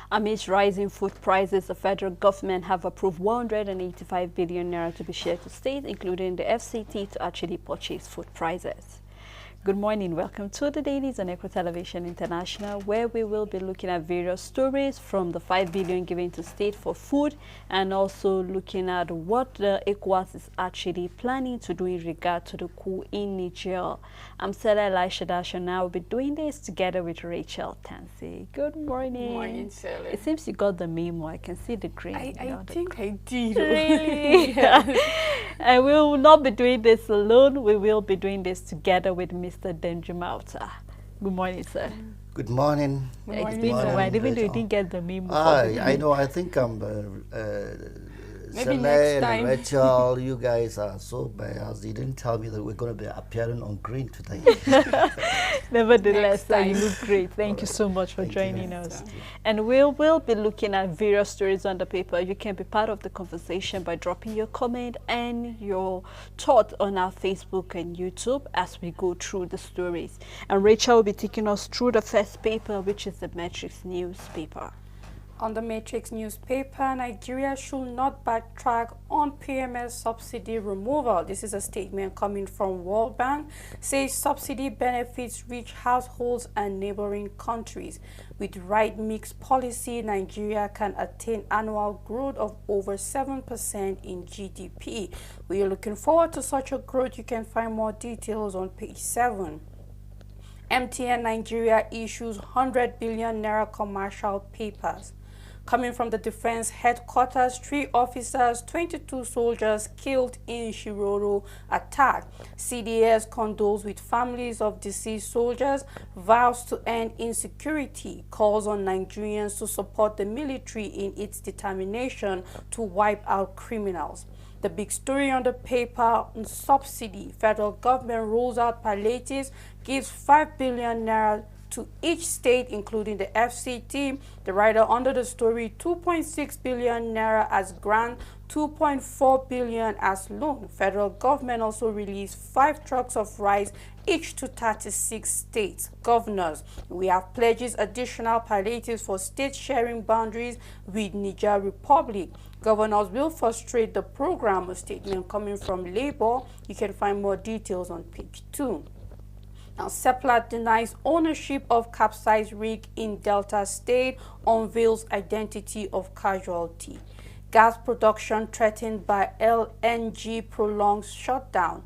Amidst rising food prices, the federal government have approved 185 billion naira to be shared to states, including the FCT, to actually purchase food prices. Good morning. Welcome to the Dailies on Echo Television International, where we will be looking at various stories from the 5 billion given to state for food, and also looking at what the ECOWAS is actually planning to do in regard to the coup in Niger. I'm Stella Elisha Dash, and I will be doing this together with Rachel Tansey. Good morning. Good morning, Stella. It seems you got the memo. I can see the green. I think I did. Really? Yeah. And we will not be doing this alone. We will be doing this together with Mr. Denjumauta. Good morning, sir. Good morning. It's been a while, even though you didn't get the memo. I know. I think I'm Maybe next time. and Rachel, you guys are so biased. You didn't tell me that we're going to be appearing on green today. Nevertheless, you look great. Thank you so much for joining us. And we'll be looking at various stories on the paper. You can be part of the conversation by dropping your comment and your thought on our Facebook and YouTube as we go through the stories. And Rachel will be taking us through the first paper, which is the Matrix newspaper. On the Matrix newspaper, Nigeria should not backtrack on PMS subsidy removal. This is a statement coming from World Bank. Says subsidy benefits reach households and neighboring countries. With right mix policy, Nigeria can attain annual growth of over 7% in GDP. We are looking forward to such a growth. You can find more details on page 7. MTN Nigeria issues 100 billion naira commercial papers. Coming from the defense headquarters, 3 officers, 22 soldiers killed in Shiroro attack. CDS condoles with families of deceased soldiers, vows to end insecurity, calls on Nigerians to support the military in its determination to wipe out criminals. The big story on the paper on subsidy. Federal government rolls out palliatives, gives 5 billion naira to each state, including the FCT. The writer under the story, 2.6 billion naira as grant, 2.4 billion as loan. Federal government also released 5 trucks of rice, each to 36 states governors. We have pledges additional palliatives for state sharing boundaries with Niger Republic. Governors will frustrate the program. A statement coming from Labour. You can find more details on page 2. Now, Seplat denies ownership of capsized rig in Delta State, unveils identity of casualty. Gas production threatened by LNG prolongs shutdown.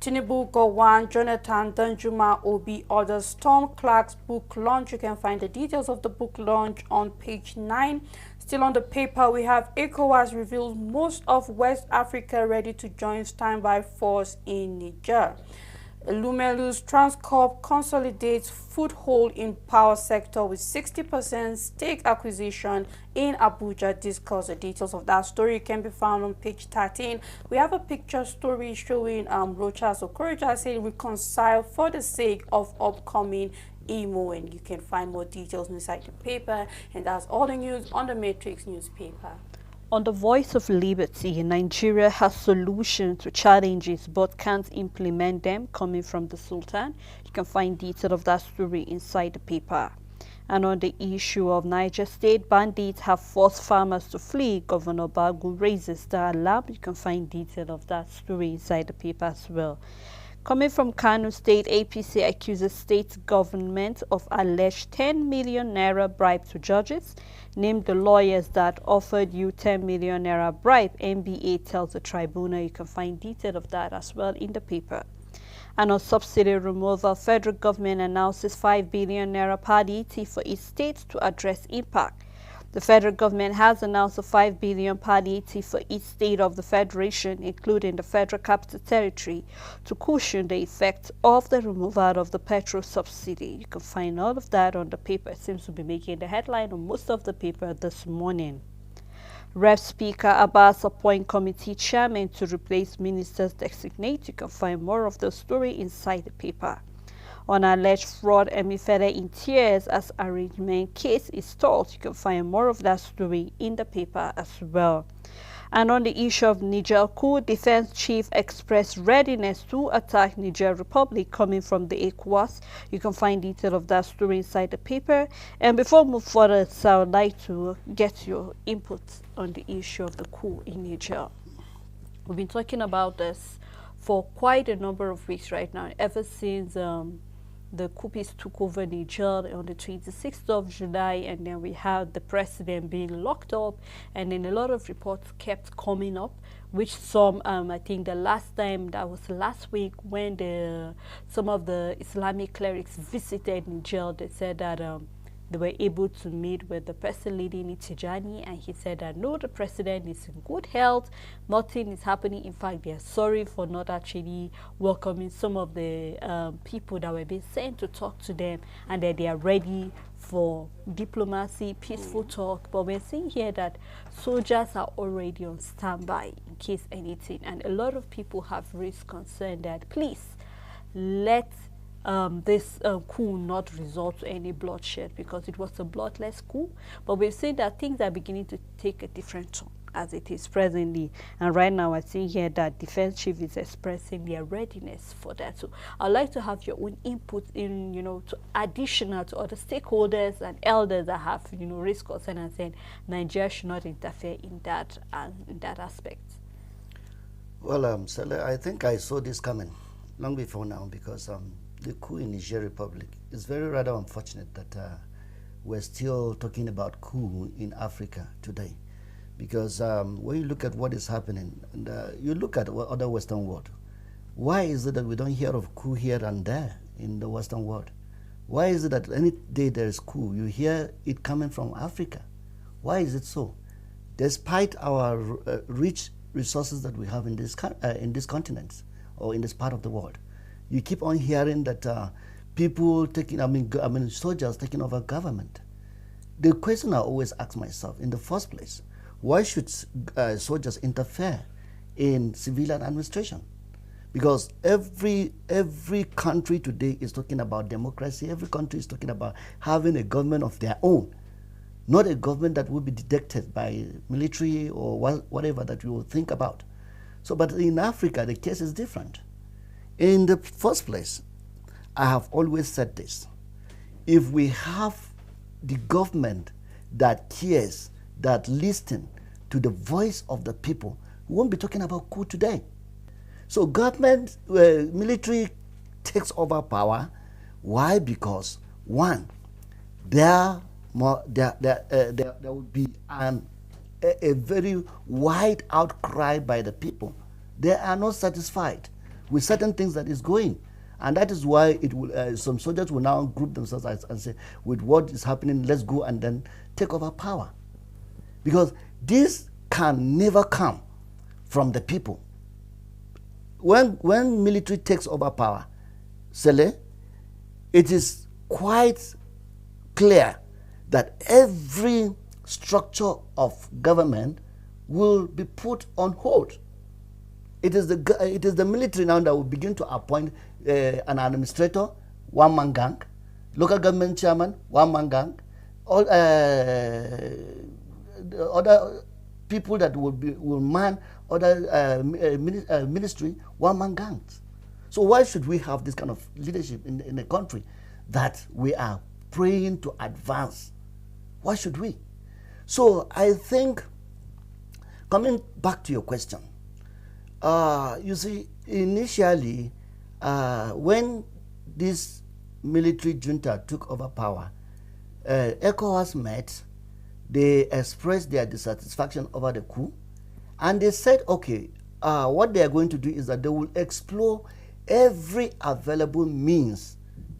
Tinubu Gowon, Jonathan Danjuma Obi orders Storm Clark's book launch. You can find the details of the book launch on page 9. Still on the paper, we have ECOWAS reveals most of West Africa ready to join standby force in Niger. Lumelu's Transcorp consolidates foothold in power sector with 60% stake acquisition in Abuja. Discuss the details of that story can be found on page 13. We have a picture story showing Rocha Okorocha saying reconcile for the sake of upcoming Imo, and you can find more details inside the paper. And that's all the news on the Matrix newspaper. On the Voice of Liberty, Nigeria has solutions to challenges but can't implement them, coming from the Sultan. You can find detail of that story inside the paper. And on the issue of Niger State, bandits have forced farmers to flee. Governor Bagu raises the alarm. You can find detail of that story inside the paper as well. Coming from Kano State, APC accuses state government of alleged 10 million naira bribe to judges. Named the lawyers that offered you 10 million naira bribe, NBA tells the tribunal. You can find detail of that as well in the paper. And on subsidy removal, federal government announces 5 billion naira palliative for each state to address impact. The federal government has announced a 5 billion palliative for each state of the federation, including the Federal Capital Territory, to cushion the effect of the removal of the petrol subsidy. You can find all of that on the paper. It seems to be making the headline on most of the paper this morning. Rep Speaker Abbas appoint committee chairman to replace ministers designate. You can find more of the story inside the paper. On alleged fraud, Emifele in tears as arrangement case is stalled. You can find more of that story in the paper as well. And on the issue of Niger coup, Defense Chief expressed readiness to attack Niger Republic coming from the ECOWAS. You can find detail of that story inside the paper. And before we move further, so I would like to get your input on the issue of the coup in Niger. We've been talking about this for quite a number of weeks right now, ever since the coupists took over Niger on the 26th of July, and then we had the president being locked up, and then a lot of reports kept coming up, which some, I think the last time, that was last week, when some of the Islamic clerics visited Niger, they said that they were able to meet with the person leading it, Tijani, and he said that no, the president is in good health, nothing is happening. In fact, they are sorry for not actually welcoming some of the people that were being sent to talk to them, and that they are ready for diplomacy, peaceful talk. But we're seeing here that soldiers are already on standby in case anything, and a lot of people have raised concern that please let this coup not result to any bloodshed, because it was a bloodless coup. But we've seen that things are beginning to take a different turn as it is presently. And right now I see here that Defense Chief is expressing their readiness for that. So I'd like to have your own input in, to additional to other stakeholders and elders that have, raised concern and saying Nigeria should not interfere in that aspect. Well, Sele, I think I saw this coming long before now, because the coup in Niger Republic is very rather unfortunate that we're still talking about coup in Africa today, because when you look at what is happening, and you look at other Western world, why is it that we don't hear of coup here and there in the Western world? Why is it that any day there is coup, you hear it coming from Africa? Why is it so? Despite our rich resources that we have in this continent or in this part of the world, you keep on hearing that people taking, soldiers taking over government. The question I always ask myself, in the first place, why should soldiers interfere in civilian administration? Because every country today is talking about democracy. Every country is talking about having a government of their own, not a government that will be dictated by military or whatever that you will think about. So, but in Africa, the case is different. In the first place, I have always said this: if we have the government that cares, that listens to the voice of the people, we won't be talking about coup today. So government, military takes over power. Why? Because one, there will be a very wide outcry by the people. They are not satisfied with certain things that is going, and that is why it will. Some soldiers will now group themselves and say, "With what is happening, let's go and then take over power," because this can never come from the people. When military takes over power, Sele, it is quite clear that every structure of government will be put on hold. It is the military now that will begin to appoint an administrator, one-man gang, local government chairman, one-man gang, all the other people that will man other ministry, one-man gangs. So why should we have this kind of leadership in a country that we are praying to advance? Why should we? So I think, coming back to your question, you see, initially, when this military junta took over power, ECOWAS met, they expressed their dissatisfaction over the coup, and they said, okay, what they are going to do is that they will explore every available means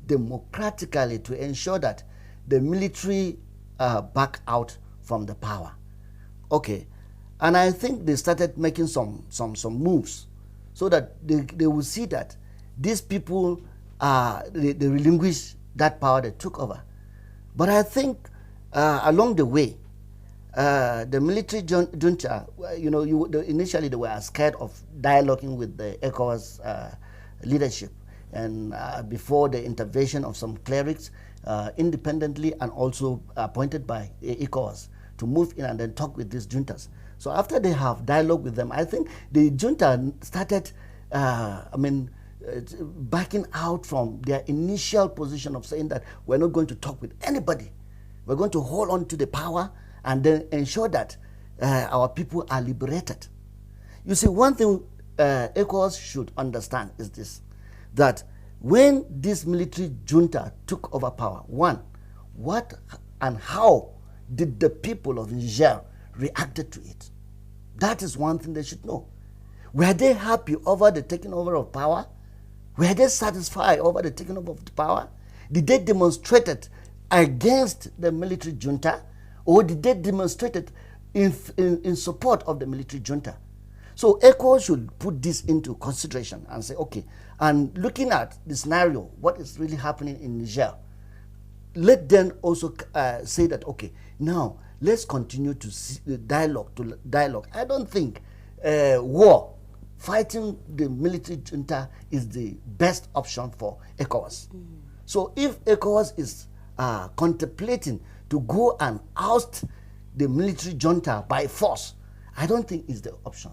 democratically to ensure that the military back out from the power. Okay, and I think they started making some moves so that they will see that these people, they relinquish that power they took over. But I think along the way, the military junta, initially they were scared of dialoguing with the ECOWAS leadership, and before the intervention of some clerics independently and also appointed by ECOWAS to move in and then talk with these juntas. So after they have dialogue with them, I think the junta started, backing out from their initial position of saying that we're not going to talk with anybody. We're going to hold on to the power and then ensure that our people are liberated. You see, one thing ECOWAS should understand is this, that when this military junta took over power, one, what and how did the people of Niger reacted to it? That is one thing they should know. Were they happy over the taking over of power? Were they satisfied over the taking over of the power? Did they demonstrate it against the military junta, or did they demonstrate it in support of the military junta? So ECO should put this into consideration and say, okay, and looking at the scenario, what is really happening in Niger, let them also say that, okay, now let's continue to dialogue. I don't think war, fighting the military junta is the best option for ECOWAS. So if ECOWAS is contemplating to go and oust the military junta by force, I don't think it's the option.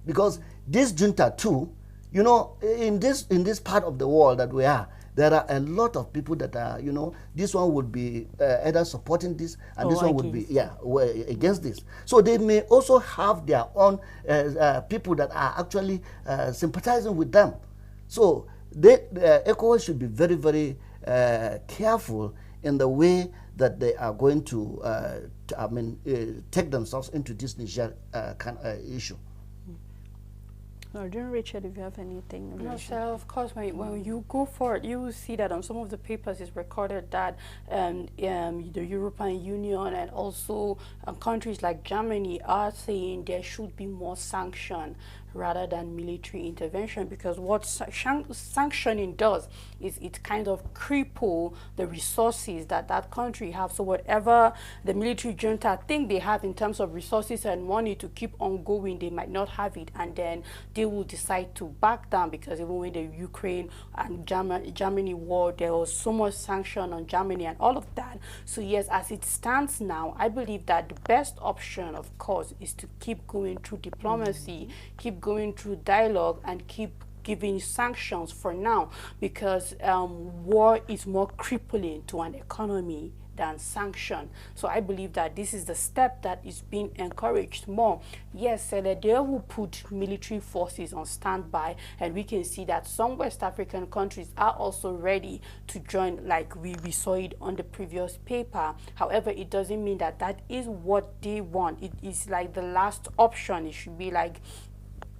Because this junta too, you know, in this part of the world that we are, there are a lot of people that are, you know, this one would be either supporting this and this one would be, against this. So they may also have their own people that are actually sympathizing with them. So ECOWAS should be very, very careful in the way that they are going to, take themselves into this Niger issue. Richard, if you have anything. No, sir, of course, when you go forward, you will see that on some of the papers it's recorded that the European Union and also countries like Germany are saying there should be more sanction rather than military intervention, because what sanctioning does is it kind of cripple the resources that that country have. So whatever the military junta think they have in terms of resources and money to keep on going, they might not have it, and then they will decide to back down, because even when the Ukraine and Germany war, there was so much sanction on Germany and all of that. So yes, as it stands now, I believe that the best option, of course, is to keep going through diplomacy, keep going through dialogue, and keep giving sanctions for now, because war is more crippling to an economy than sanction. So I believe that this is the step that is being encouraged more. Yes, they will put military forces on standby, and we can see that some West African countries are also ready to join, like we saw it on the previous paper. However, it doesn't mean that that is what they want. It is like the last option. It should be like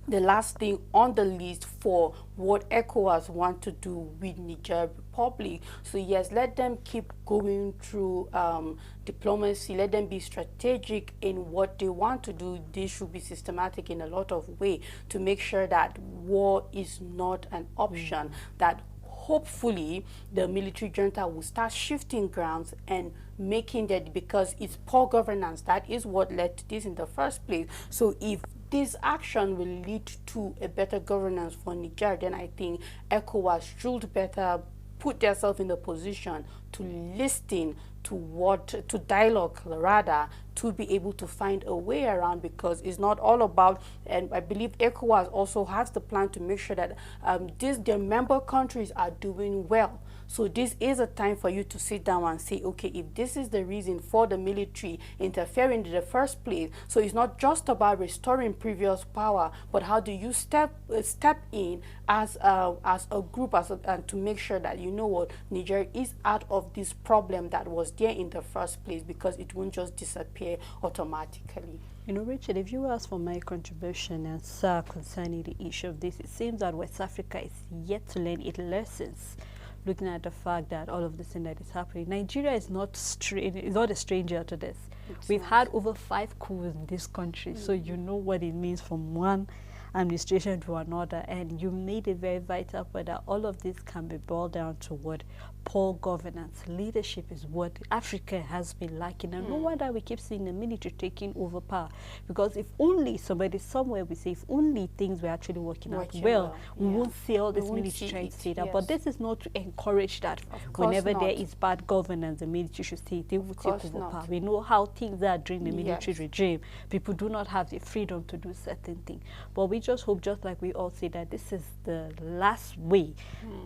the last thing on the list for what ECOWAS want to do with Niger Republic. So yes, let them keep going through diplomacy, let them be strategic in what they want to do. They should be systematic in a lot of ways to make sure that war is not an option, that hopefully the military junta will start shifting grounds and making that, because it's poor governance that is what led to this in the first place. So if this action will lead to a better governance for Niger, then I think ECOWAS should better put themselves in the position to listen to dialogue rather, to be able to find a way around, because it's not all about, and I believe ECOWAS also has the plan to make sure that their member countries are doing well. So this is a time for you to sit down and say, okay, if this is the reason for the military interfering in the first place, so it's not just about restoring previous power, but how do you step in as a group, and to make sure that, you know what, Niger is out of this problem that was there in the first place, because it won't just disappear automatically. You know, Richard, if you ask for my contribution and sir concerning the issue of this, it seems that West Africa is yet to learn its lessons, looking at the fact that all of this thing that is happening. Nigeria is not a stranger to this. We've had over 5 coups in this country, so you know what it means from one administration to another. And you made it very vital point that all of this can be boiled down to what poor governance. Leadership is what Africa has been lacking. And no wonder we keep seeing the military taking over power. Because if only somebody somewhere we say, if only things were actually working out well, we won't see all this military trying to say that. But this is not to encourage that. Whenever there is bad governance, the military should say they will take over power. We know how things are during the military regime. People do not have the freedom to do certain things. But we just hope, just like we all say, that this is the last way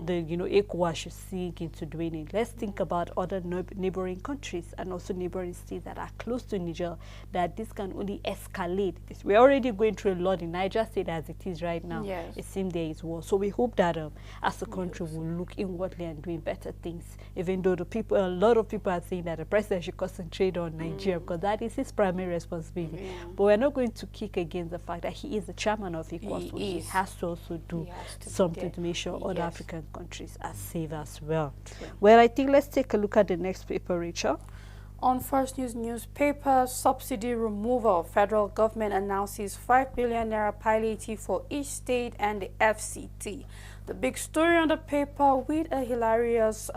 the ECOWAS should sink into doing it. Let's think about other neighboring countries and also neighboring states that are close to Niger, that this can only escalate. We're already going through a lot in Niger State as it is right now. It seems there is war. So we hope that as a country we'll look inwardly and doing better things, even though a lot of people are saying that the president should concentrate on Nigeria because that is his primary responsibility. But we're not going to kick against the fact that he is the chairman of ECOWAS, so he has to also do something to make sure other African countries are safe as well. Well, I think let's take a look at the next paper, Rachel. On First News newspaper, subsidy removal. Federal government announces 5 billion naira palliative for each state and the FCT. The big story on the paper with a hilarious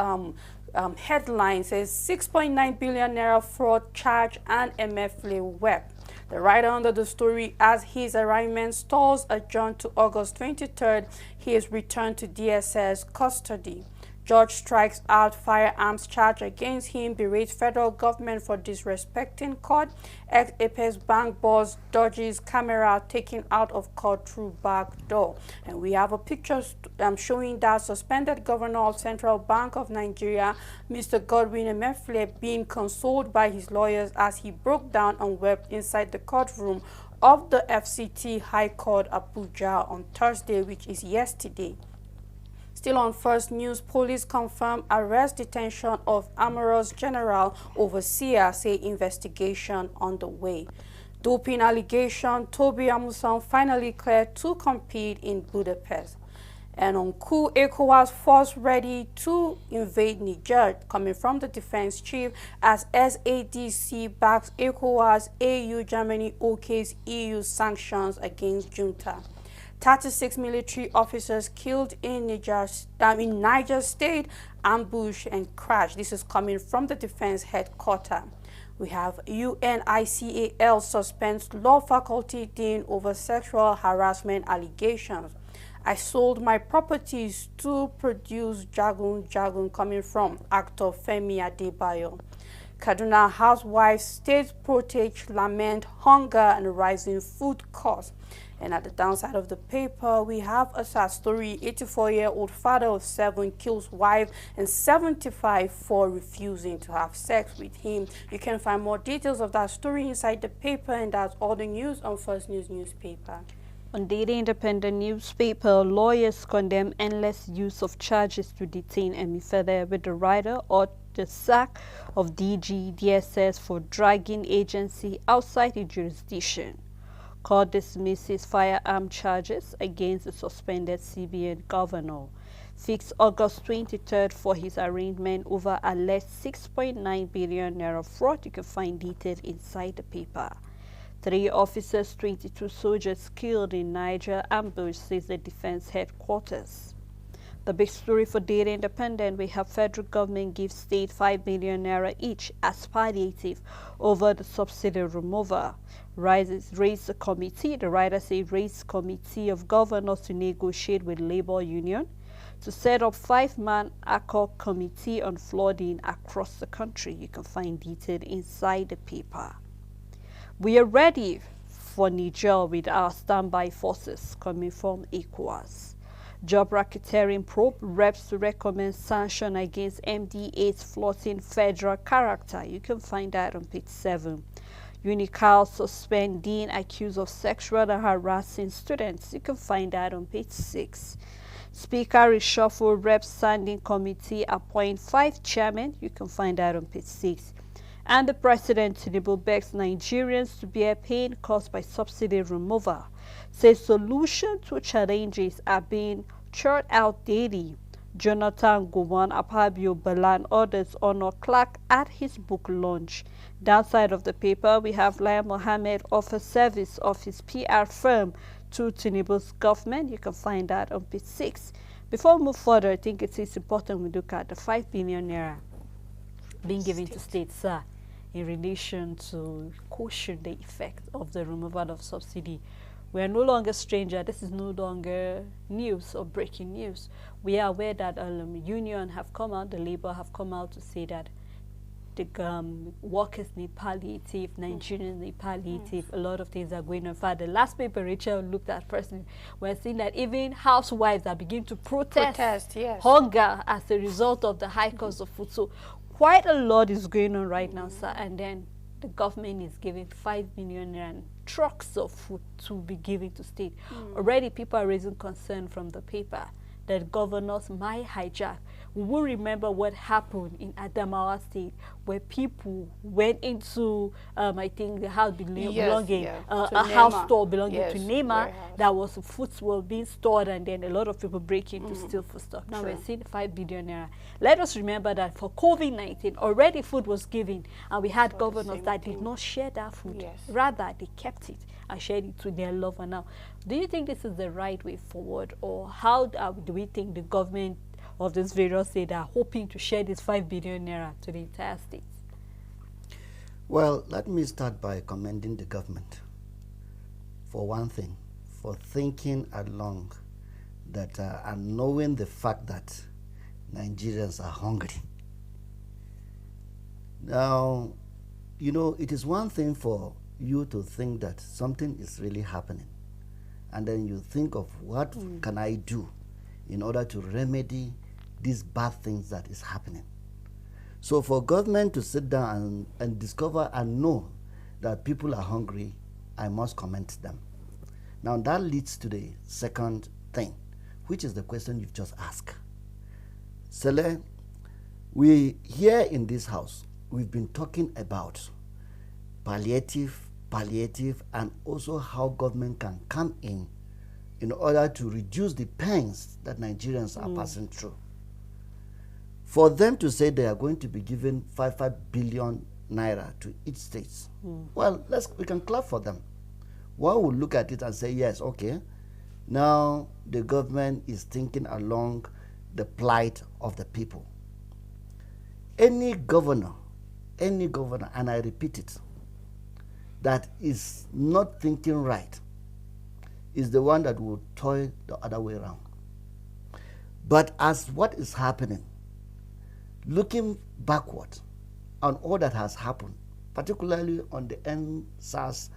headline says 6.9 billion naira fraud charge and Emefiele wept. The writer under the story, as his arraignment stalls adjourned to August 23rd, he is returned to DSS custody. Judge strikes out firearms charge against him, berates federal government for disrespecting court. Ex-Apex Bank boss dodges camera taken out of court through back door. And we have a picture showing that suspended governor of Central Bank of Nigeria, Mr. Godwin Emefiele, being consoled by his lawyers as he broke down and wept inside the courtroom of the FCT High Court Abuja on Thursday, which is yesterday. Still on First News, police confirm arrest detention of amorous general overseer, say investigation underway. Doping allegation, Toby Amusan finally cleared to compete in Budapest. And on coup, ECOWAS force ready to invade Niger, coming from the defense chief as SADC backs ECOWAS, AU, Germany OK's EU sanctions against junta. 36 military officers killed in Niger State, ambush and crash. This is coming from the defense headquarters. We have UNICAL suspends law faculty dean over sexual harassment allegations. I sold my properties to produce Jagun coming from actor Femi Adebayo. Kaduna housewives state protest lament hunger and rising food costs. And at the downside of the paper, we have a sad story. 84-year-old father of 7 kills wife and 75 for refusing to have sex with him. You can find more details of that story inside the paper, and that's all the news on First News newspaper. On Daily Independent newspaper, lawyers condemn endless use of charges to detain Emefiele, with the writer or the sack of DG DSS for dragging agency outside the jurisdiction. Court dismisses firearm charges against the suspended CBN governor. Fixed August 23rd for his arraignment over alleged 6.9 billion naira fraud. You can find details inside the paper. 3 officers, 22 soldiers killed in Niger ambush, says the defense headquarters. The big story for Daily Independent, we have federal government gives state 5 billion naira each as palliative over the subsidy removal. Raised a committee, the writer says raised committee of governors to negotiate with labor union to set up 5-man ACOG committee on flooding across the country. You can find detail inside the paper. We are ready for Niger with our standby forces coming from ECOWAS. Job racketeering probe reps to recommend sanction against MD8's floating federal character. You can find that on page 7. Unical suspend dean accused of sexual harassing students. You can find that on page 6. Speaker reshuffle rep standing committee appoint 5 chairmen. You can find that on page 6. And the president Tinubu begs Nigerians to bear pain caused by subsidy removal. Says solution to challenges are being churned out daily. Jonathan Gowan, Apabio Bala and others honor Clark at his book launch. Downside of the paper, we have Lai Mohammed offers service of his PR firm to Tinubu's government. You can find that on page 6. Before we move further, I think it is important we look at the 5 billion naira being given to states, sir, in relation to cushion the effect of the removal of subsidy. We are no longer stranger. This is no longer news or breaking news. We are aware that union have come out, the labor have come out to say that the workers need palliative, Nigerians need palliative, a lot of things are going on. In fact, the last paper Rachel looked at personally, we're seeing that even housewives are beginning to protest yes. hunger as a result of the high cost of food. So quite a lot is going on right now, sir. And then the government is giving 5 million rand trucks of food to be given to state. Already people are raising concern from the paper that governors might hijack. We will remember what happened in Adamawa State, where people went into, I think, the house belonging, a house store belonging to Nema, that was foods were being stored, and then a lot of people break in to steal food stuff. Now we're seeing 5 billion naira. Let us remember that for COVID-19, already food was given, and we had governors that did not share that food. Rather, they kept it and shared it to their loved one. Now, do you think this is the right way forward, or how do we think the government of these various states are hoping to share this 5 billion naira to the entire state? Well, let me start by commending the government for one thing, for thinking along that and knowing the fact that Nigerians are hungry. Now, you know, it is one thing for you to think that something is really happening, and then you think of what can I do in order to remedy these bad things that is happening. So for government to sit down and discover and know that people are hungry, I must commend them. Now that leads to the second thing, which is the question you've just asked. Sele, we here in this house, we've been talking about palliative, and also how government can come in order to reduce the pains that Nigerians are passing through. For them to say they are going to be given 5 billion naira to each state, well, we can clap for them. One will look at it and say, yes, okay, now the government is thinking along the plight of the people. Any governor, and I repeat it, that is not thinking right is the one that will toy the other way around. But as what is happening, looking backward on all that has happened, particularly on the NSAS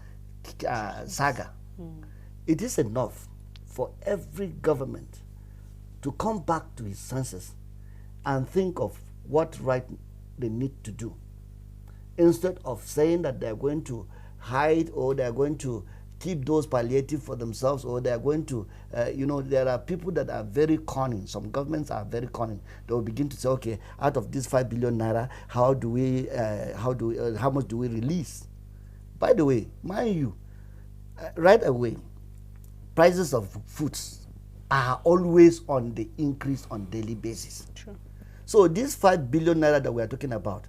saga, it is enough for every government to come back to his senses and think of what right they need to do, instead of saying that they're going to hide, or they're going to keep those palliative for themselves, or they're going to, there are people that are very cunning. Some governments are very cunning. They will begin to say, okay, out of this 5 billion naira, how much do we release? By the way, mind you, right away, prices of foods are always on the increase on daily basis. True. So this 5 billion naira that we are talking about,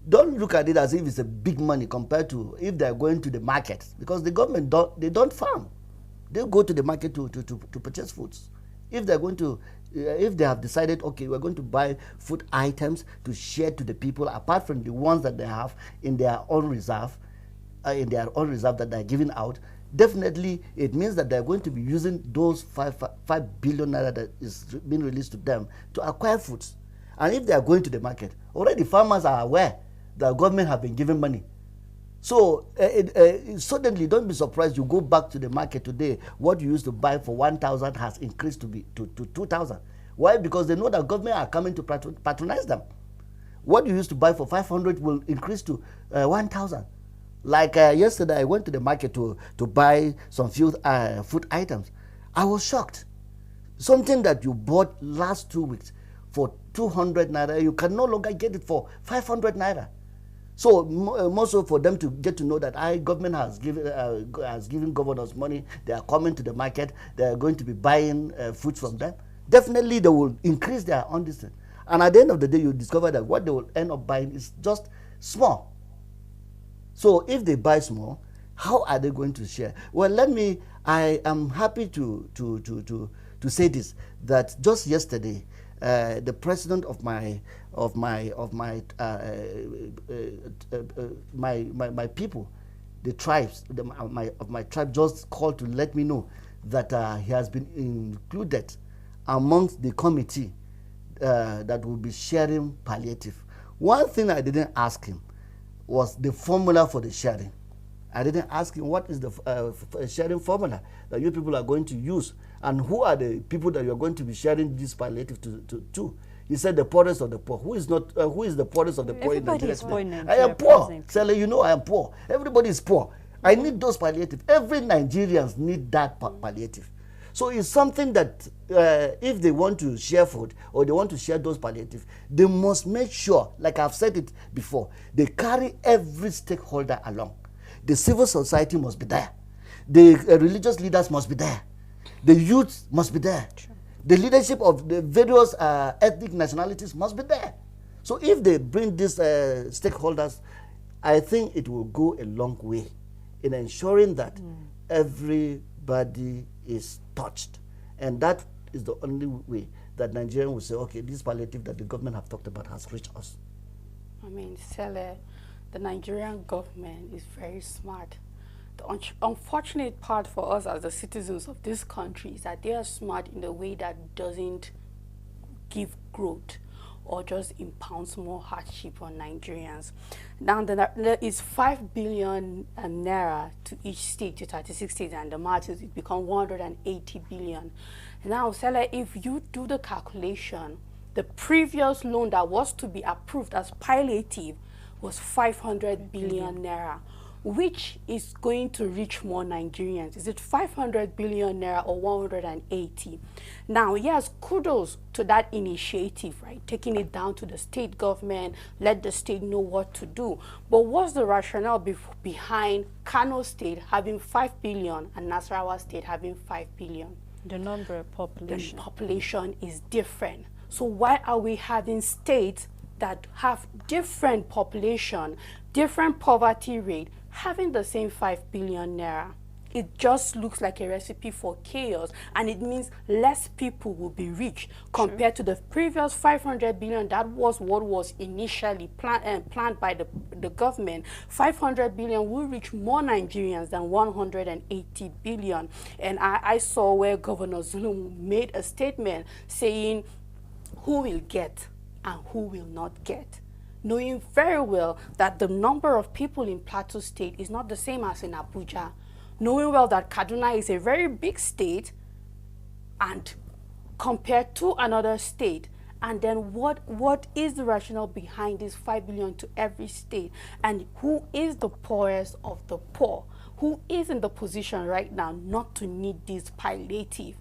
don't look at it as if it's a big money compared to if they're going to the market, because the government don't farm. They go to the market to purchase foods. If they're going to, if they have decided, okay, we're going to buy food items to share to the people, apart from the ones that they have in their own reserve, that they're giving out, definitely it means that they're going to be using those 5 billion naira that is being released to them to acquire foods. And if they are going to the market, already farmers are aware the government have been giving money. So suddenly, don't be surprised you go back to the market today, what you used to buy for 1,000 has increased to 2,000. Why? Because they know that government are coming to patronize them. What you used to buy for 500 will increase to 1,000. Like yesterday, I went to the market to buy some few food items. I was shocked. Something that you bought last 2 weeks for 200 naira, you can no longer get it for 500 naira. So more so for them to get to know that government has given governors money. They are coming to the market. They are going to be buying food from them. Definitely, they will increase their own distance. And at the end of the day, you discover that what they will end up buying is just small. So if they buy small, How are they going to share? Well, I am happy to say this, that just yesterday, the president of my people, the tribes, my tribe, just called to let me know that he has been included amongst the committee that will be sharing palliative. One thing I didn't ask him was the formula for the sharing. I didn't ask him what is the sharing formula that you people are going to use, and who are the people that you are going to be sharing this palliative to. He said the poorest of the poor. Who is not? Who is the poorest of the poor in Everybody Nigeria? is poor in I Nigeria am poor. presently. Sele, you know I am poor. Everybody is poor. I need those palliative. Every Nigerians need that palliative. So it's something that if they want to share food or they want to share those palliative, they must make sure, like I've said it before, they carry every stakeholder along. The civil society must be there. The religious leaders must be there. The youth must be there. True. The leadership of the various ethnic nationalities must be there. So if they bring these stakeholders, I think it will go a long way in ensuring that everybody is touched. And that is the only way that Nigerians will say, okay, this palliative that the government have talked about has reached us. I mean, Sele, the Nigerian government is very smart. The unfortunate part for us as the citizens of this country is that they are smart in a way that doesn't give growth or just impounds more hardship on Nigerians. Now, there is 5 billion naira to each state, to 36 states, and the marches, it become 180 billion. Now, Sele, if you do the calculation, the previous loan that was to be approved as palliative was 500 billion naira, which is going to reach more Nigerians. Is it 500 billion naira or 180? Now, yes, kudos to that initiative, right? Taking it down to the state government, let the state know what to do. But what's the rationale behind Kano State having 5 billion and Nasarawa State having 5 billion? The number of population. The population is different. So why are we having states that have different population, different poverty rate, having the same 5 billion naira? It just looks like a recipe for chaos, and it means less people will be rich compared to the previous 500 billion. That was what was initially planned by the government. 500 billion will reach more Nigerians than 180 billion. And I saw where Governor Zulum made a statement saying who will get and who will not get, knowing very well that the number of people in Plateau State is not the same as in Abuja, knowing well that Kaduna is a very big state and compared to another state. And then what is the rationale behind this 5 billion to every state? And who is the poorest of the poor? Who is in the position right now not to need this palliative?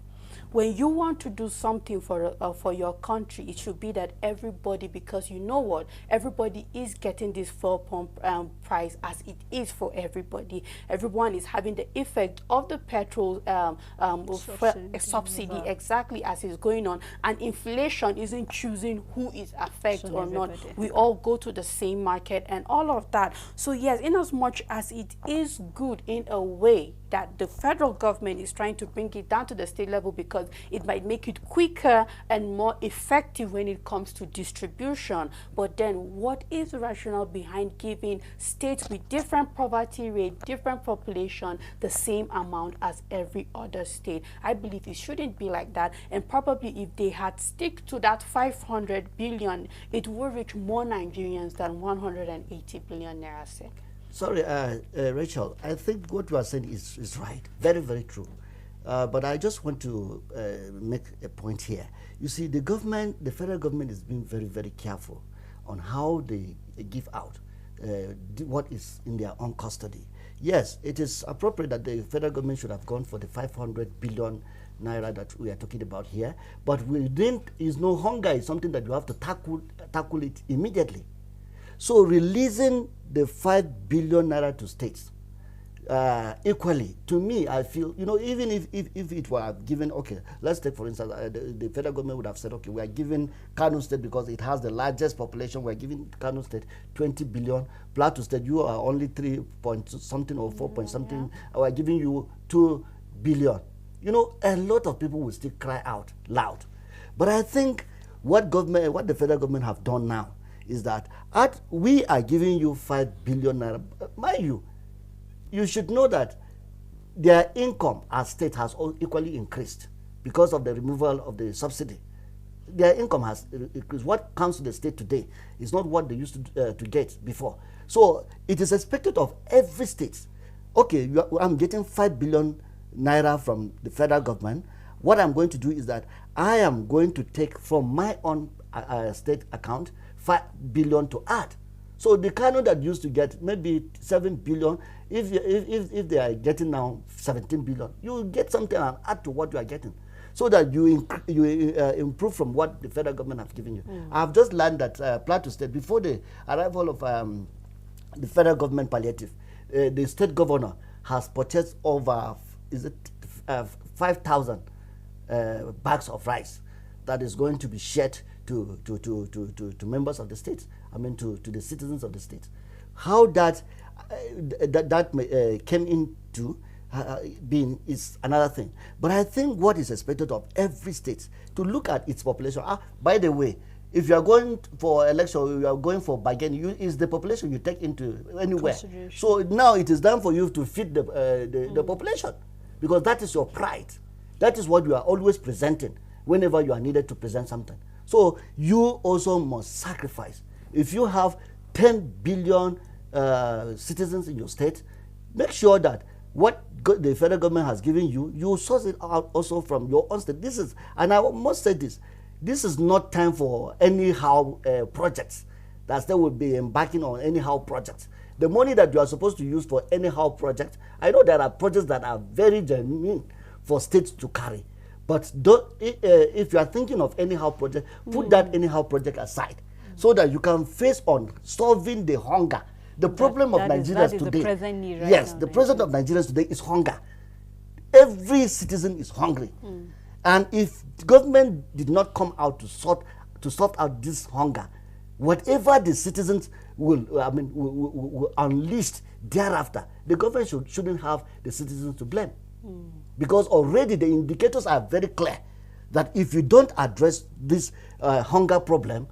When you want to do something for your country, it should be that everybody, because you know what, everybody is getting this fuel pump price as it is for everybody. Everyone is having the effect of the petrol subsidy exactly as is going on, and inflation isn't choosing who is affected or not. We all go to the same market and all of that. So yes, in as much as it is good in a way that the federal government is trying to bring it down to the state level, because it might make it quicker and more effective when it comes to distribution. But then what is the rationale behind giving states with different poverty rate, different population, the same amount as every other state? I believe it shouldn't be like that. And probably if they had stick to that 500 billion, it would reach more Nigerians than 180 billion naira. Sorry, Rachel, I think what you are saying is right. Very, very true. But I just want to make a point here. You see, the federal government is being very, very careful on how they give out what is in their own custody. Yes, it is appropriate that the federal government should have gone for the 500 billion naira that we are talking about here. But is no hunger. It's something that you have to tackle it immediately. So releasing the 5 billion naira to states equally. To me, I feel, even if it were given, okay, let's take for instance, the federal government would have said, okay, we are giving Kano State, because it has the largest population, we're giving Kano State 20 billion. Plateau State, you are only 3 point something or 4 point something. We're giving you 2 billion. A lot of people will still cry out loud. But I think what the federal government have done now is that we are giving you 5 billion naira. Mind you should know that their income as state has equally increased because of the removal of the subsidy. Their income has increased. What comes to the state today is not what they used to get before. So it is expected of every state. Okay, I'm getting 5 billion naira from the federal government. What I'm going to do is that I am going to take from my own state account 5 billion to add. So the Kano that used to get maybe 7 billion, if they are getting now 17 billion, you get something and add to what you are getting, so that you improve from what the federal government has given you. I've just learned that Plateau State, before the arrival of the federal government palliative, the state governor has purchased over 5,000 bags of rice that is going to be shared to members of the state. I mean, to the citizens of the state. How that came into being is another thing. But I think what is expected of every state to look at its population. By the way, if you are going for election, you are going for bargaining, is the population you take into anywhere. So now it is time for you to feed the population, because that is your pride. That is what you are always presenting whenever you are needed to present something. So you also must sacrifice. If you have 10 billion citizens in your state, make sure that what the federal government has given you, you source it out also from your own state. And I must say this is not time for anyhow projects that they will be embarking on anyhow projects. The money that you are supposed to use for anyhow project, I know there are projects that are very genuine for states to carry. But if you are thinking of anyhow project, put that anyhow project aside, so that you can face on solving the hunger. The problem of Nigerians today, the present need right yes, now, the present of Nigerians today is hunger. Every citizen is hungry. And if the government did not come out to sort out this hunger, whatever the citizens will unleash thereafter, the government shouldn't have the citizens to blame. Because already the indicators are very clear that if you don't address this hunger problem,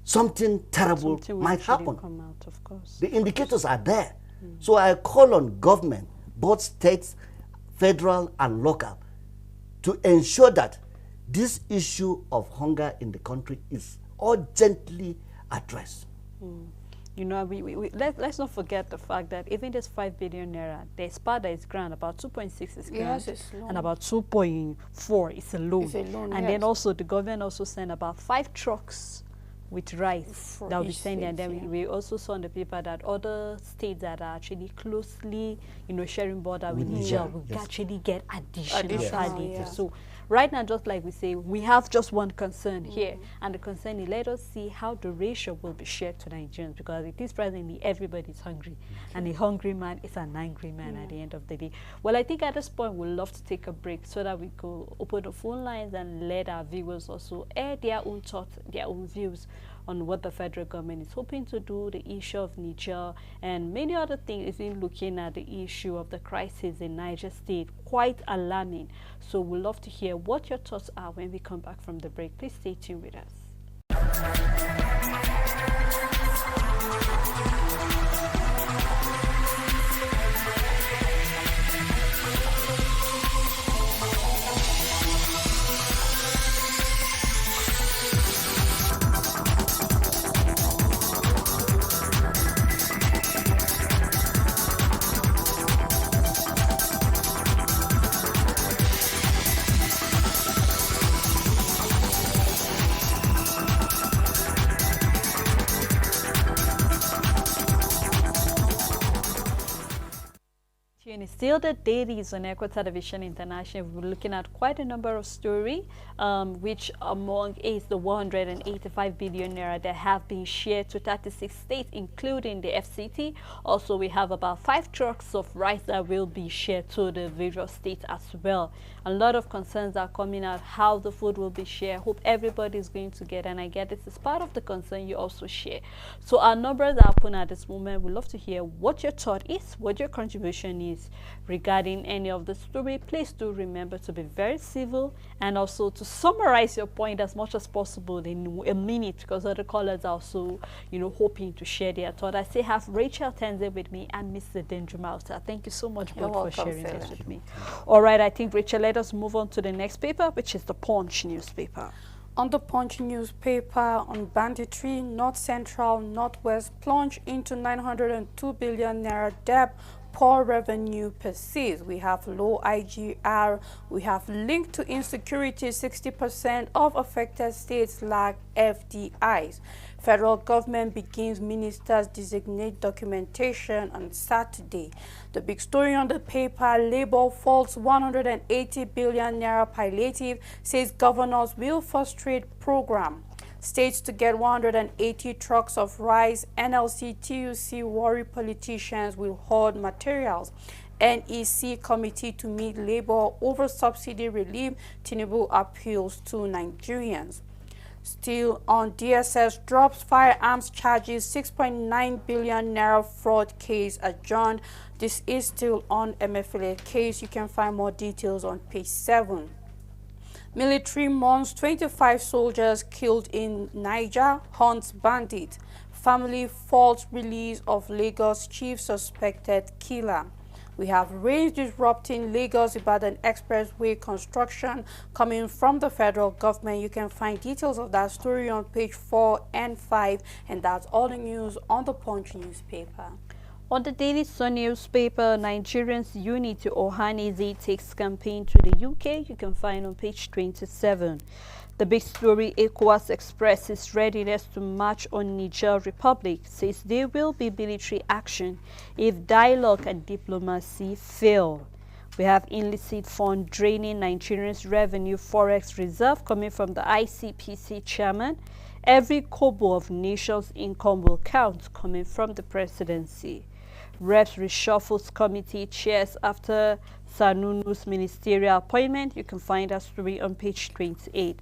something terrible might happen. Come out, of course. The indicators are there. So I call on government, both states, federal and local, to ensure that this issue of hunger in the country is urgently addressed. Let's not forget the fact that even this 5 billion naira, the part that is grant, about 2.6 is grant, and about 2.4 is a loan. And then also the government also sent about 5 trucks with rice that will be sending. And then we also saw in the paper that other states that are actually closely, sharing border with Niger will actually get additional. So right now, just like we say, we have just one concern here, and the concern is let us see how the ratio will be shared to Nigerians, because it is presently everybody is hungry, and a hungry man is an angry man at the end of the day. Well, I think at this point we'd love to take a break so that we could open the phone lines and let our viewers also air their own thoughts, their own views on what the federal government is hoping to do, the issue of Niger, and many other things, even looking at the issue of the crisis in Niger State, quite alarming. So we'd love to hear what your thoughts are when we come back from the break. Please stay tuned with us. And it's still the dailies on Echo Television International. We're looking at quite a number of stories, which among is the 185 billion naira that have been shared to 36 states, including the FCT. Also, we have about 5 trucks of rice that will be shared to the various states as well. A lot of concerns are coming out how the food will be shared. Hope everybody is going to get, and I get this is part of the concern you also share. So our numbers are open at this moment. We'd love to hear what your thought is, what your contribution is regarding any of the story. Please do remember to be very civil and also to summarize your point as much as possible in a minute, because other callers are also, hoping to share their thought. I say have Rachel Tenze with me and Mr. Dendrumauta. Thank you so much both for sharing this with me. All right, I think Rachel, let us move on to the next paper, which is the Punch newspaper. On the Punch newspaper, on banditry, North Central, Northwest plunge into 902 billion naira debt. Poor revenue persists. We have low IGR. We have linked to insecurity. 60% of affected states lack FDIs. Federal government begins ministers designate documentation on Saturday. The big story on the paper, Labour faults 180 billion naira palliative, says governors will frustrate program. States to get 180 trucks of rice. NLC, TUC worry politicians will hoard materials. NEC committee to meet Labour over subsidy relief. Tinubu appeals to Nigerians. Still on DSS, drops firearms charges. 6.9 billion naira fraud case adjourned. This is still on MFLA case. You can find more details on page 7. Military mourns 25 soldiers killed in Niger, hunts bandit. Family false release of Lagos chief suspected killer. We have rains disrupting Lagos-Ibadan Expressway construction coming from the federal government. You can find details of that story on page 4 and 5, and that's all the news on the Punch newspaper. On the Daily Sun newspaper, Nigerians Unity Ohanaeze takes campaign to the UK. You can find on page 27. The big story, ECOWAS expresses readiness to march on Niger Republic, says there will be military action if dialogue and diplomacy fail. We have illicit fund draining Nigerians' revenue forex reserve coming from the ICPC chairman. Every kobo of nation's income will count coming from the presidency. Reps reshuffles committee chairs after Sanunu's ministerial appointment. You can find that story on page 28.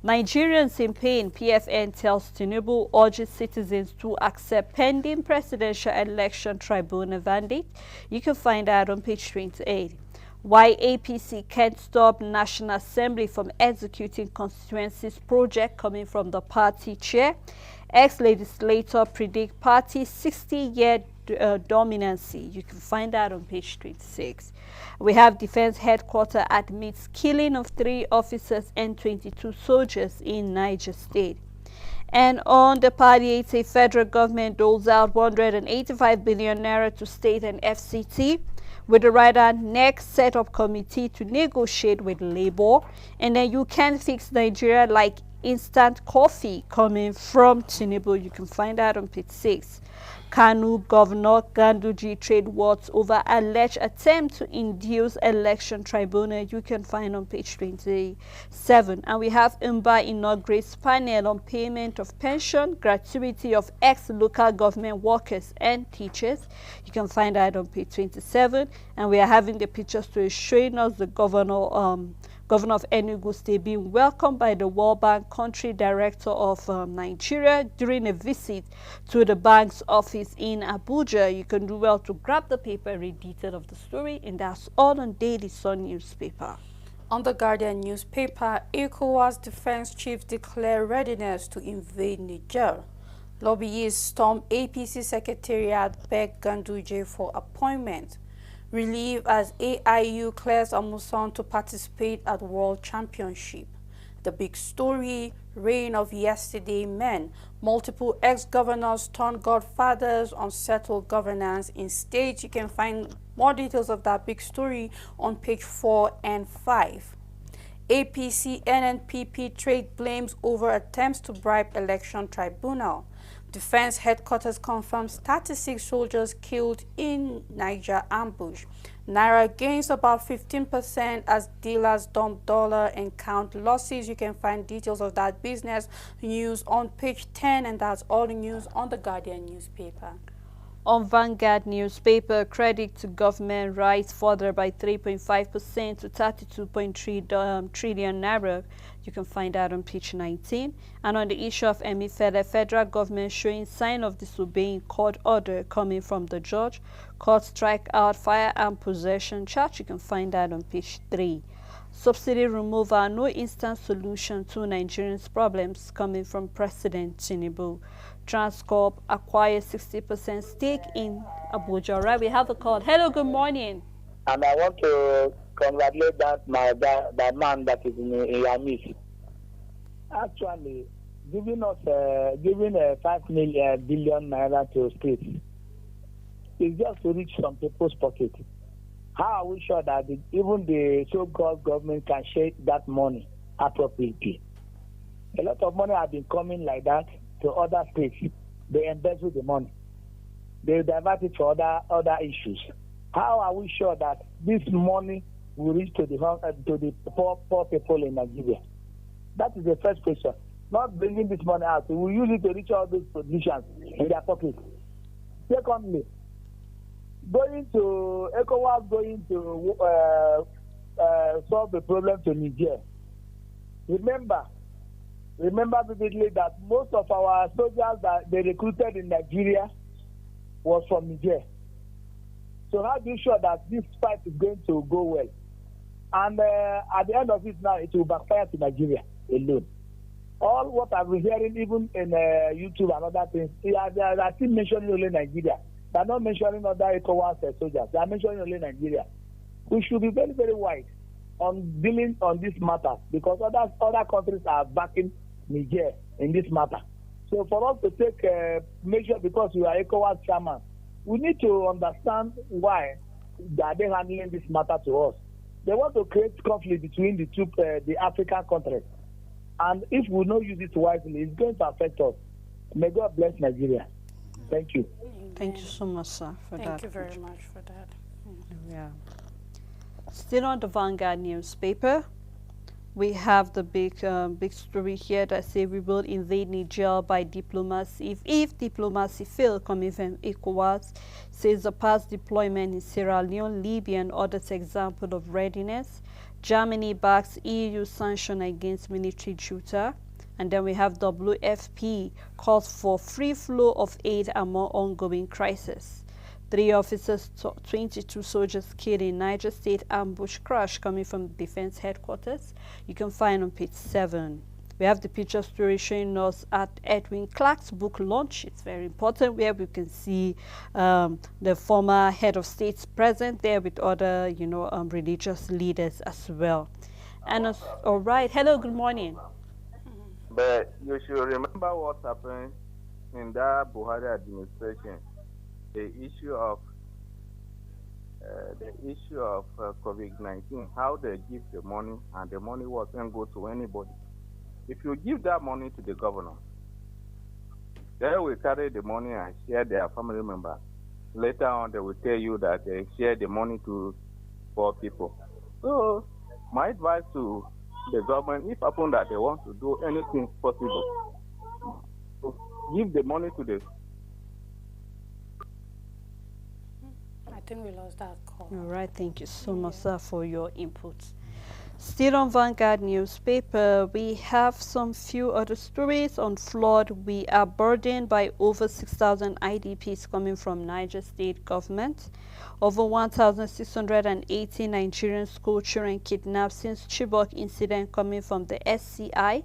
Nigerians in pain, PFN tells Tinubu urges citizens to accept pending presidential election tribunal mandate. You can find that on page 28. Why APC can't stop National Assembly from executing constituencies project coming from the party chair. Ex-legislator predict party's 60-year dominancy. You can find that on page 26. We have Defense Headquarters admits killing of 3 officers and 22 soldiers in Niger State. And on the palliative, federal government doles out 185 billion naira to state and FCT, with the rider next set up committee to negotiate with Labour. And then you can fix Nigeria like instant coffee coming from Tinubu. You can find that on page 6. Kanu Governor Ganduji trade wars over alleged attempt to induce election tribunal. You can find on page 27. And we have IMBA inaugurates panel on payment of pension, gratuity of ex-local government workers and teachers. You can find that on page 27. And we are having the pictures to showing us the governor of Enugu State being welcomed by the World Bank Country Director of Nigeria during a visit to the bank's office in Abuja. You can do well to grab the paper and read detail of the story, and that's all on Daily Sun newspaper. On the Guardian newspaper, ECOWAS defense chiefs declare readiness to invade Niger. Lobbyists storm APC secretariat, beg Ganduje for appointment. Relief as AIU clears Amusan to participate at World Championship. The big story, reign of yesterday men. Multiple ex-governors turned godfathers, unsettled governance in states. You can find more details of that big story on page 4 and 5. APC NNPP trade blames over attempts to bribe election tribunal. Defense headquarters confirms 36 soldiers killed in Niger ambush. Naira gains about 15% as dealers dump dollar and count losses. You can find details of that business news on page 10, and that's all the news on the Guardian newspaper. On Vanguard newspaper, credit to government rise further by 3.5% to 32.3 trillion naira. You can find that on page 19. And on the issue of Emefiele, federal government showing sign of disobeying court order coming from the judge. Court strike out firearm possession charge. You can find that on page 3. Subsidy removal, no instant solution to Nigerians' problems coming from President Tinubu. Transcorp acquires 60% stake in Abuja. All right, we have a call. Hello, good morning. And I want to congratulate that man that is in your midst. Actually, giving 5 billion naira to states is just to reach some people's pocket. How are we sure that even the so-called government can share that money appropriately? A lot of money has been coming like that to other states. They embezzle the money. They divert it for other issues. How are we sure that this money will reach to the poor people in Nigeria? That is the first question. Not bringing this money out. We will use it to reach all those politicians in their pocket. Secondly, ECOWAS going to solve the problem to Niger. Remember vividly that most of our soldiers that they recruited in Nigeria was from Niger. So how do you sure that this fight is going to go well? And at the end of it now, it will backfire to Nigeria alone. All what I've been hearing, even in YouTube and other things, they are still mentioning only Nigeria. They are not mentioning other ECOWAS soldiers. They are mentioning only Nigeria. We should be very, very wise on dealing on this matter because other countries are backing Niger in this matter. So for us to take measure because we are ECOWAS chairman, we need to understand why they are handling this matter to us. They want to create conflict between the African countries. And if we don't use it wisely, it's going to affect us. May God bless Nigeria. Thank you. Thank you so much, sir, for that. Thank you very much for that. Yeah. Still on the Vanguard newspaper, we have the big story here that say we will invade Niger by diplomacy. If diplomacy fail, coming from ECOWAS, says the past deployment in Sierra Leone, Libya, and others example of readiness. Germany backs EU sanction against military junta. And then we have WFP calls for free flow of aid among ongoing crisis. 3 officers, 22 soldiers killed in Niger State ambush crash coming from defense headquarters. You can find on page 7. We have the picture story showing us at Edwin Clark's book launch. It's very important where we can see the former head of states present there with other, religious leaders as well. And all right, hello, good morning. But you should remember what happened in that Buhari administration. The issue of COVID-19, how they give the money, and the money wasn't go to anybody. If you give that money to the governor, they will carry the money and share their family members. Later on, they will tell you that they share the money to poor people. So, my advice to the government, if upon that they want to do anything possible, give the money to the. I think we lost that call. All right, thank you so much, sir, for your input. Still on Vanguard newspaper, we have some few other stories on flood. We are burdened by over 6,000 IDPs coming from Niger State government. Over 1,680 Nigerian school children kidnapped since Chibok incident coming from the SCI.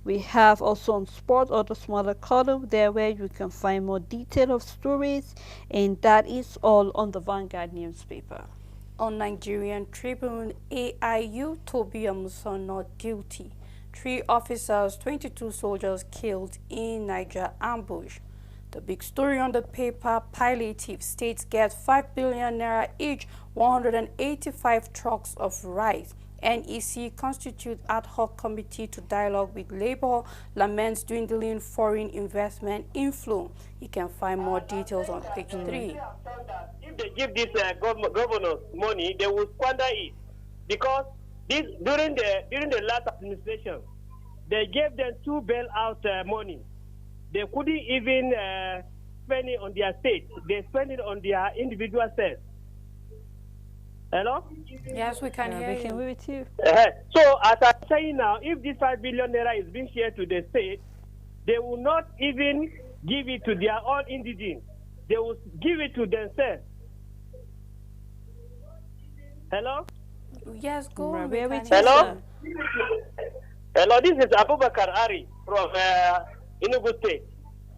We have also on sport or the smaller column there where you can find more detail of stories, and that is all on the Vanguard newspaper. On Nigerian Tribune, AIU Toby Amuson not guilty. 3 officers, 22 soldiers killed in Niger ambush. The big story on the paper, palliative states get 5 billion naira each, 185 trucks of rice. NEC constitute ad hoc committee to dialogue with Labour, laments dwindling foreign investment inflow. You can find more details on page 3. If they give these governors money, they will squander it, because this during the last administration, they gave them 2 bailout money. They couldn't even spend it on their state. They spend it on their individual self. Hello? Yes, we can hear We can you. be with you. So as I'm saying now, if this 5 billion naira is being shared to the state, they will not even give it to their own indigenous. They will give it to themselves. Hello? Yes, go on. Where we we can to, hear Hello? you. Hello, this is Abubakar Ari from Enugu State.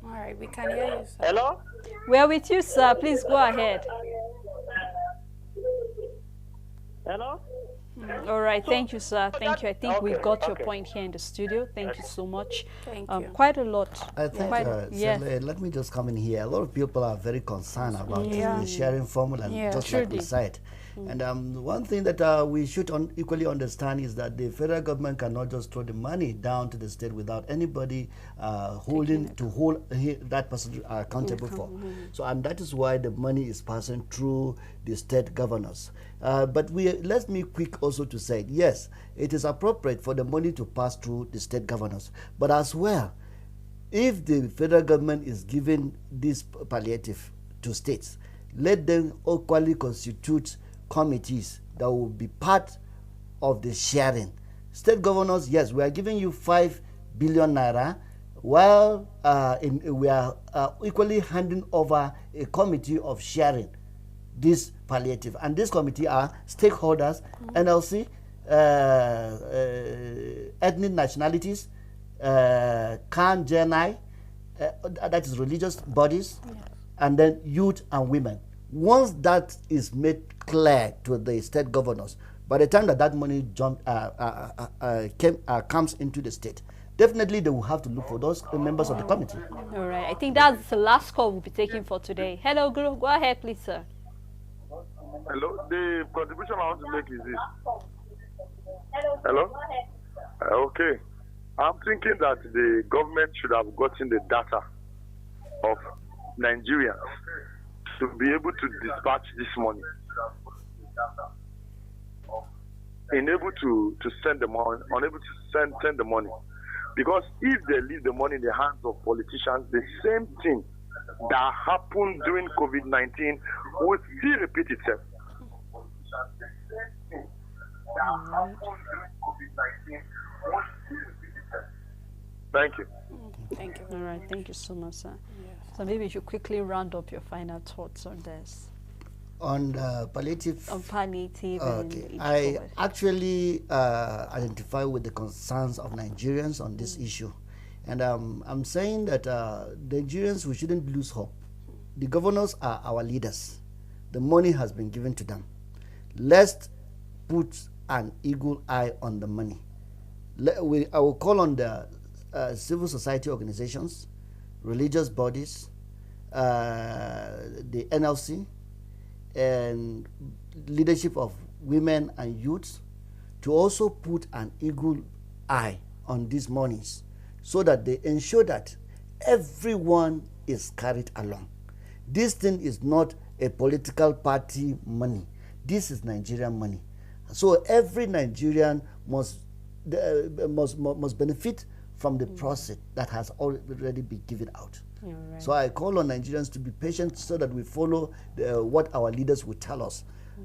All right, we can hear you, sir. Hello? We're with you, sir. Please go ahead. Hello? All right, thank you, sir. Thank you. I think we Okay, got your okay. point here in the studio. Thank you so much. Thank you. Quite a lot. I think, yeah. let me just come in here. A lot of people are very concerned about Yeah. the sharing formula, Yeah. just like we Truly. said. And one thing that we should equally understand is that the federal government cannot just throw the money down to the state without anybody hold that person accountable for. So, and that is why the money is passing through the state governors. But let me quick also to say, yes, it is appropriate for the money to pass through the state governors, but as well, if the federal government is giving this palliative to states, let them equally constitute committees that will be part of the sharing. State governors, yes, we are giving you 5 billion naira, while we are equally handing over a committee of sharing this palliative. And this committee are stakeholders, NLC, ethnic nationalities, Khan, Jenai, that is religious bodies, and then youth and women. Once that is made clear to the state governors, by the time that money comes into the state, definitely they will have to look for those members of the committee. All right. I think that's the last call we'll be taking for today. Hello, Guru. Go ahead, please, sir. Hello, the contribution I want to make is this. Hello? Okay. I'm thinking that the government should have gotten the data of Nigerians to be able to dispatch this money. Unable to send the money, unable to send the money. Because if they leave the money in the hands of politicians, the same thing that happened during COVID-19 will still repeat itself. Thank you. Thank you. All right. Thank you so much, sir. So maybe you should quickly round up your final thoughts on this. On palliative. On palliative. Okay, and I forward. actually identify with the concerns of Nigerians on this issue, and I'm saying that Nigerians, we shouldn't lose hope. The governors are our leaders. The money has been given to them. Let's put an eagle eye on the money. I will call on the civil society organizations, religious bodies, the NLC, and leadership of women and youths to also put an eagle eye on these monies so that they ensure that everyone is carried along. This thing is not a political party money. This is Nigerian money. So every Nigerian must benefit from the process that has already been given out. Right. So I call on Nigerians to be patient so that we follow what our leaders will tell us,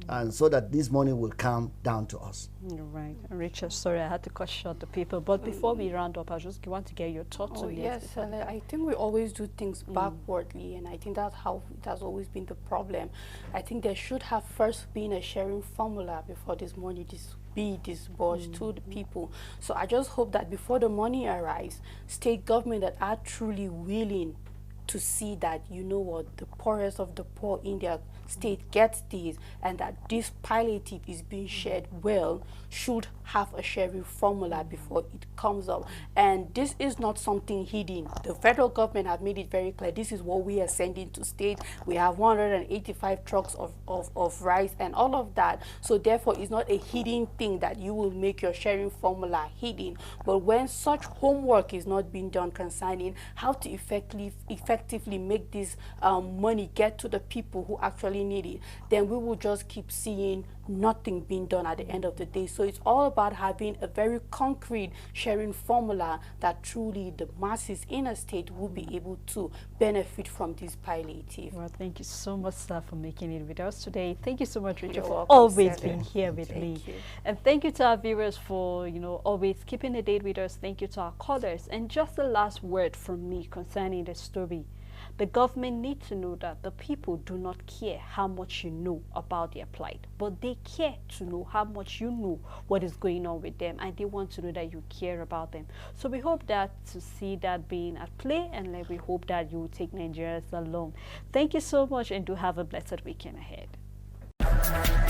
and so that this money will come down to us. You're right. Richard, sorry, I had to cut short the people. But before we round up, I just want to get your thoughts Oh, on yes, this. I think we always do things backwardly, and I think that's how it has always been the problem. I think there should have first been a sharing formula before this money be disbursed to the people. So I just hope that before the money arrives, state government that are truly willing to see that, you know what, the poorest of the poor in their state gets this and that this palliative is being shared well should have a sharing formula before it comes up. And this is not something hidden. The federal government have made it very clear. This is what we are sending to state. We have 185 trucks of rice and all of that. So therefore, it's not a hidden thing that you will make your sharing formula hidden. But when such homework is not being done concerning how to effectively make this money get to the people who actually need it, then we will just keep seeing nothing being done at the end of the day. So it's all about having a very concrete sharing formula that truly the masses in a state will be able to benefit from this palliative. Well, thank you so much, sir, for making it with us today. Thank you so much, Rachel, You're for welcome, always Sarah. being here with Thank me. you. And thank you to our viewers for, always keeping a date with us. Thank you to our callers. And just the last word from me concerning the story. The government needs to know that the people do not care how much you know about their plight, but they care to know how much you know what is going on with them, and they want to know that you care about them. So we hope that to see that being at play, and we hope that you will take Nigerians along. Thank you so much, and do have a blessed weekend ahead.